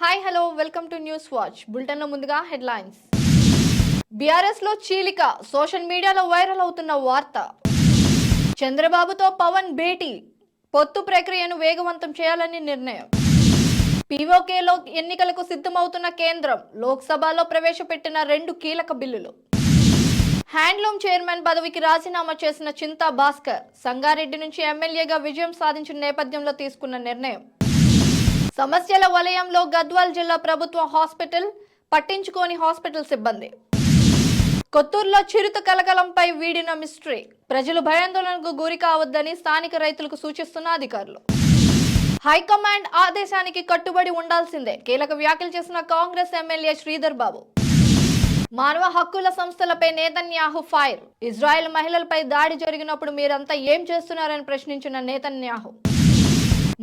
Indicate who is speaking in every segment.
Speaker 1: Hi hello welcome to news watch bulletin లో ముందుగా headlines. BRS లో చీలిక, సోషల్ మీడియాలో వైరల్ అవుతున్న వార్త. చంద్రబాబుతో పవన్ భేటీ, పొత్తు ప్రక్రియను వేగవంతం చేయాలని నిర్ణయం. పీఓకేలో ఎన్నికలకు సిద్ధమవుతున్న కేంద్రం, లోక్సభలో ప్రవేశపెట్టిన 2 కీలక బిల్లులు. హ్యాండ్లూమ్ చైర్మన్ పదవికి రాజీనామా చేసిన చింతా భాస్కర్, సంగారెడ్డి నుంచి ఎమ్మెల్యేగా విజయం సాధించిన నేపథ్యంలో తీసుకున్న నిర్ణయం. సమస్యల వలయంలో గద్వాల్ జిల్లా ప్రభుత్వ హాస్పిటల్, పట్టించుకోని హాస్పిటల్ సిబ్బంది. కొత్తూరులో చిరుత కలకలంపై వీడిన మిస్టరీ, ప్రజలు భయాందోళనకు గురి కావద్దని స్థానిక రైతులకు సూచిస్తున్న అధికారులు. హైకమాండ్ ఆదేశానికి కట్టుబడి ఉండాల్సిందే, కీలక వ్యాఖ్యలు చేసిన కాంగ్రెస్ ఎమ్మెల్యే శ్రీధర్ బాబు. మానవ హక్కుల సంస్థలపై నేతన్యాహు ఫైర్, ఇజ్రాయెల్ మహిళలపై దాడి జరిగినప్పుడు మీరంతా ఏం చేస్తున్నారని ప్రశ్నించిన నేతన్యాహు.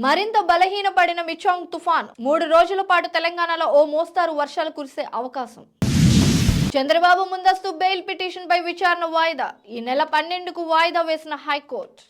Speaker 1: మరింత బలహీనపడిన మిచాంగ్ తుఫాన్, 3 రోజుల పాటు తెలంగాణలో ఓ మోస్తారు వర్షాలు కురిసే అవకాశం. చంద్రబాబు ముందస్తు బెయిల్ పిటిషన్ పై విచారణ వాయిదా, ఈ నెల 12కు వాయిదా వేసిన హైకోర్టు.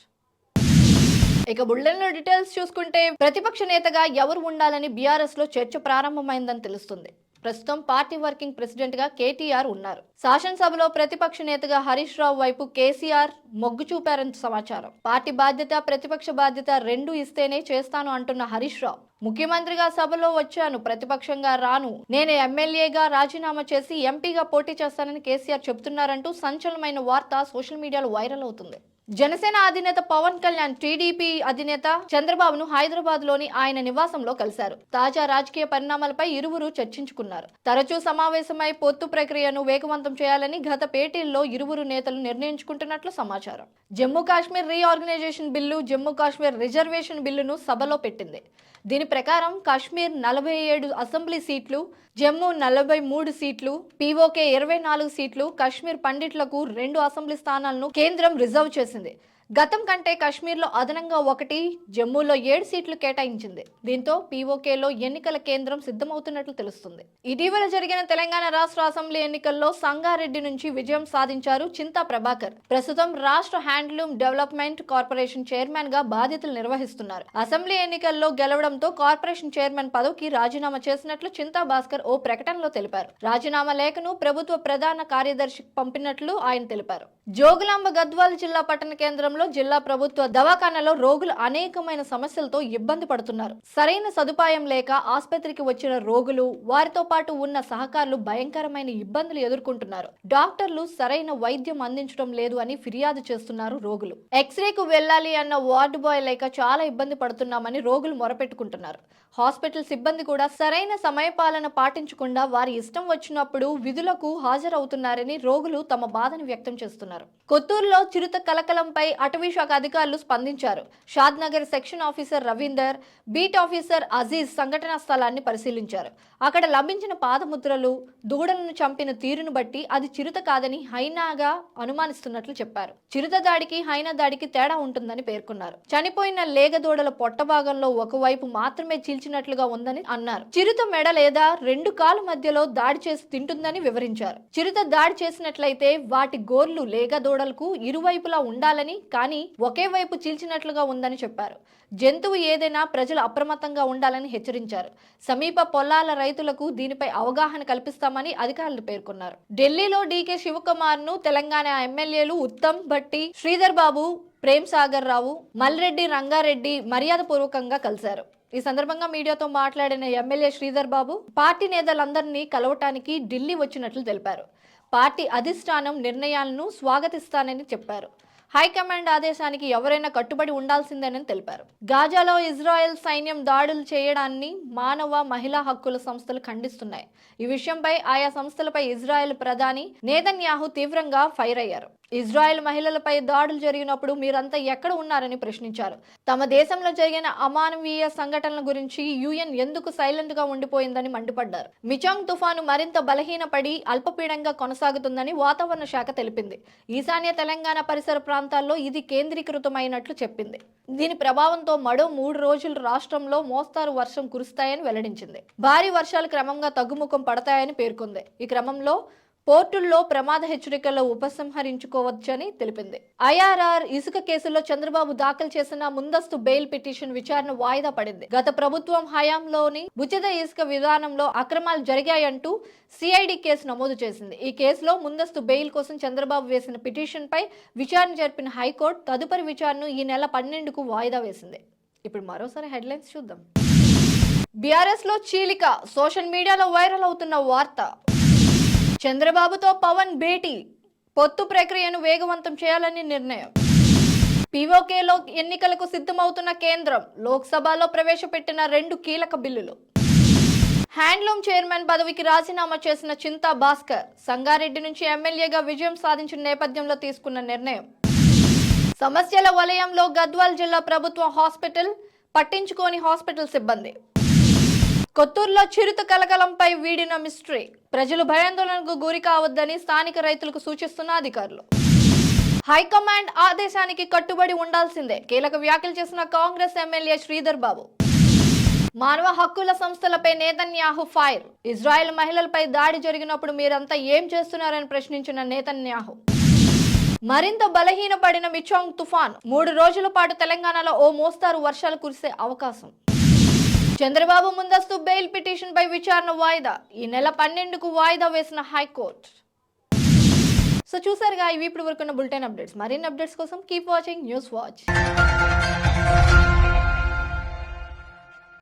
Speaker 1: ఇక బులెటిన్లో డీటెయిల్స్ చూసుకుంటే, ప్రతిపక్ష నేతగా ఎవరు ఉండాలని బీఆర్ఎస్ లో చర్చ ప్రారంభమైందని తెలుస్తుంది. ప్రస్తుతం పార్టీ వర్కింగ్ ప్రెసిడెంట్ గా కేటీఆర్ ఉన్నారు. శాసనసభలో ప్రతిపక్ష నేతగా హరీష్ రావు వైపు కేసీఆర్ మొగ్గు చూపారని సమాచారం. పార్టీ బాధ్యత, ప్రతిపక్ష బాధ్యత 2 ఇస్తేనే చేస్తాను అంటున్న హరీష్ రావు, ముఖ్యమంత్రిగా సభలో వచ్చాను, ప్రతిపక్షంగా రాను, నేను ఎమ్మెల్యేగా రాజీనామా చేసి ఎంపీగా పోటీ చేస్తానని కేసీఆర్ చెబుతున్నారంటూ సంచలనమైన వార్త సోషల్ మీడియాలో వైరల్ అవుతుంది. జనసేన అధినేత పవన్ కళ్యాణ్ టీడీపీ అధినేత చంద్రబాబును హైదరాబాద్ లోని ఆయన నివాసంలో కలిశారు. తాజా రాజకీయ పరిణామాలపై ఇరువురు చర్చించుకున్నారు. తరచూ సమావేశమై పొత్తు ప్రక్రియను వేగవంతం చేయాలని గత భేటీల్లో ఇరువురు నేతలు నిర్ణయించుకుంటున్నట్లు సమాచారం. Jammu Kashmir reorganisation bill, Jammu Kashmir reservation బిల్లును సభలో పెట్టింది. దీని ప్రకారం కాశ్మీర్ 47 అసెంబ్లీ సీట్లు, జమ్మూ 43 సీట్లు, పీఓకే 24 సీట్లు, కాశ్మీర్ పండిట్లకు 2 అసెంబ్లీ స్థానాలను కేంద్రం రిజర్వ్ చేసింది. గతం కంటే కాశ్మీర్లో అదనంగా 1, జమ్మూలో 7 సీట్లు కేటాయించింది. దీంతో పీఓకేలో ఎన్నికల కేంద్రం సిద్ధమవుతున్నట్లు తెలుస్తుంది. ఇటీవల జరిగిన తెలంగాణ రాష్ట్ర అసెంబ్లీ ఎన్నికల్లో సంగారెడ్డి నుంచి విజయం సాధించారు చింతా ప్రభాకర్. ప్రస్తుతం రాష్ట్ర హ్యాండ్లూమ్ డెవలప్మెంట్ కార్పొరేషన్ చైర్మన్ గా బాధ్యతలు నిర్వహిస్తున్నారు. అసెంబ్లీ ఎన్నికల్లో గెలవడంతో కార్పొరేషన్ చైర్మన్ పదవికి రాజీనామా చేసినట్లు చింతా భాస్కర్ ఓ ప్రకటనలో తెలిపారు. రాజీనామా లేఖను ప్రభుత్వ ప్రధాన కార్యదర్శికి పంపినట్లు ఆయన తెలిపారు. జోగులాంబ గద్వాల్ జిల్లా పట్టణ కేంద్రంలో జిల్లా ప్రభుత్వ దవాఖానలో రోగులు అనేకమైన సమస్యలతో ఇబ్బంది పడుతున్నారు. సరైన సదుపాయం లేక ఆసుపత్రికి వచ్చిన రోగులు, వారితో పాటు ఉన్న సహకారులు భయంకరమైన ఇబ్బందులు ఎదుర్కొంటున్నారు. డాక్టర్లు సరైన వైద్యం అందించడం లేదు అని ఫిర్యాదు చేస్తున్నారు రోగులు. ఎక్స్రేకు వెళ్లాలి అన్న వార్డు బాయ్ లేక చాలా ఇబ్బంది పడుతున్నామని రోగులు మొరపెట్టుకుంటున్నారు. హాస్పిటల్ సిబ్బంది కూడా సరైన సమయపాలన పాటించకుండా వారి ఇష్టం వచ్చినప్పుడు విధులకు హాజరవుతున్నారని రోగులు తమ బాధను వ్యక్తం చేస్తున్నారు. కొత్తూరులో చిరుత కలకలంపై అటవీ శాఖ అధికారులు స్పందించారు. Shadnagar section officer Ravinder, beat officer Aziz సంఘటనా స్థలాన్ని పరిశీలించారు. అక్కడ లభించిన పాదముద్రలు, దూడలను చంపిన తీరును బట్టి అది చిరుత కాదని హైనాగా అనుమానిస్తున్నట్లు చెప్పారు. చిరుత దాడికి హైనా దాడికి తేడా ఉంటుందని పేర్కొన్నారు. చనిపోయిన లేగదూడల పొట్ట భాగంలో ఒకవైపు మాత్రమే చీల్చినట్లుగా ఉందని అన్నారు. చిరుత మెడ లేదా 2 కాలు మధ్యలో దాడి చేసి తింటుందని వివరించారు. చిరుత దాడి చేసినట్లయితే వాటి గోర్లు లేగదూడలకు ఇరువైపులా ఉండాలని, కానీ ఒకే వైపు చీల్చినట్లుగా ఉందని చెప్పారు. జంతువు ఏదైనా ప్రజలు అప్రమత్తంగా ఉండాలని హెచ్చరించారు. సమీప పొలాల రైతులకు దీనిపై అవగాహన కల్పిస్తామని అధికారులు పేర్కొన్నారు. ఢిల్లీలో డీకే శివకుమార్ ను తెలంగాణ ఎమ్మెల్యేలు ఉత్తమ్ భట్టి, శ్రీధర్ బాబు, ప్రేమ్ సాగర్ రావు, మల్రెడ్డి రంగారెడ్డి మర్యాదపూర్వకంగా కలిశారు. ఈ సందర్భంగా మీడియాతో మాట్లాడిన ఎమ్మెల్యే శ్రీధర్ బాబు, పార్టీ నేతలందరినీ కలవటానికి ఢిల్లీ వచ్చినట్లు తెలిపారు. పార్టీ అధిష్టానం నిర్ణయాలను స్వాగతిస్తానని చెప్పారు. హైకమాండ్ ఆదేశానికి ఎవరైనా కట్టుబడి ఉండాల్సిందేనని తెలిపారు. గాజాలో ఇజ్రాయెల్ సైన్యం దాడులు చేయడాన్ని మానవ, మహిళా హక్కుల సంస్థలు ఖండిస్తున్నాయి. ఈ విషయంపై ఆయా సంస్థలపై ఇజ్రాయెల్ ప్రధాని నేతన్యాహు తీవ్రంగా ఫైర్ అయ్యారు. ఇజ్రాయెల్ మహిళలపై దాడులు జరిగినప్పుడు మీరంతా ఎక్కడ ఉన్నారని ప్రశ్నించారు. తమ దేశంలో జరిగిన అమానవీయ సంఘటనల గురించి యుఎన్ ఎందుకు సైలెంట్ గా ఉండిపోయిందని మండిపడ్డారు. మిచాంగ్ తుఫాను మరింత బలహీనపడి అల్పపీడంగా కొనసాగుతుందని వాతావరణ శాఖ తెలిపింది. ఈశాన్య తెలంగాణ పరిసర ప్రాంతాల్లో ఇది కేంద్రీకృతమైనట్లు చెప్పింది. దీని ప్రభావంతో మరో 3 రోజులు రాష్ట్రంలో మోస్తారు వర్షం కురుస్తాయని వెల్లడించింది. భారీ వర్షాలు క్రమంగా తగ్గుముఖం పడతాయని పేర్కొంది. ఈ క్రమంలో పోర్టుల్లో ప్రమాద హెచ్చరికల్లో ఉపసంహరించుకోవచ్చని తెలిపింది. ఐఆర్ఆర్ ఇసుక కేసులో చంద్రబాబు దాఖలు చేసిన ముందస్తు బెయిల్ పిటిషన్ విచారణ వాయిదా పడింది. గత ప్రభుత్వం హయాంలోని ఉచిత ఇసుక విధానంలో అక్రమాలు జరిగాయంటూ సిఐడి కేసు నమోదు చేసింది. ఈ కేసులో ముందస్తు బెయిల్ కోసం చంద్రబాబు వేసిన పిటిషన్ పై విచారణ జరిపిన హైకోర్టు తదుపరి విచారణను ఈ నెల 12కు వాయిదా వేసింది. ఇప్పుడు మరోసారి హెడ్లైన్స్ చూద్దాం. బీఆర్ఎస్ లో చీలిక, సోషల్ మీడియాలో వైరల్ అవుతున్న వార్త. చంద్రబాబుతో పవన్ భేటీ, పొత్తు ప్రక్రియను వేగవంతం చేయాలని నిర్ణయం. పీఓకేలో ఎన్నికలకు సిద్ధమవుతున్న కేంద్రం, లోక్సభలో ప్రవేశపెట్టిన 2 కీలక బిల్లులు. హ్యాండ్లూమ్ చైర్మన్ పదవికి రాజీనామా చేసిన చింతా భాస్కర్ సంగారెడ్డి నుంచి ఎమ్మెల్యేగా విజయం సాధించిన నేపథ్యంలో తీసుకున్న నిర్ణయం. సమస్యల వలయంలో గద్వాల్ జిల్లా ప్రభుత్వ హాస్పిటల్, పట్టించుకోని హాస్పిటల్ సిబ్బంది. కొత్తూరులో చిరుత కలకలంపై వీడిన మిస్టరీ, ప్రజలు భయాందోళనకు గురి కావద్దని స్థానిక రైతులకు సూచిస్తున్న అధికారులు. హైకమాండ్ ఆదేశానికి కట్టుబడి ఉండాల్సిందే, కీలక వ్యాఖ్యలు చేసిన కాంగ్రెస్ ఎమ్మెల్యే శ్రీధర్ బాబు. మానవ హక్కుల సంస్థలపై నేతన్యాహు ఫైర్, ఇజ్రాయెల్ మహిళలపై దాడి జరిగినప్పుడు మీరంతా ఏం చేస్తున్నారని ప్రశ్నించిన నేతన్యాహు. మరింత బలహీనపడిన మిచాంగ్ తుఫాన్, 3 రోజుల పాటు తెలంగాణలో ఓ మోస్తారు వర్షాలు కురిసే అవకాశం. చంద్రబాబు ముందస్తు బెయిల్ పిటిషన్ పై విచారణ వాయిదా, ఈ నెల 12కు వాయిదా వేసిన హైకోర్టు. సో చూసారుగా, ఇవి ఇప్పుడు వరకున్న బులెటిన్ అప్డేట్స్. మరిన్ని అప్డేట్స్ కోసం కీప్ వాచింగ్ న్యూస్ వాచ్.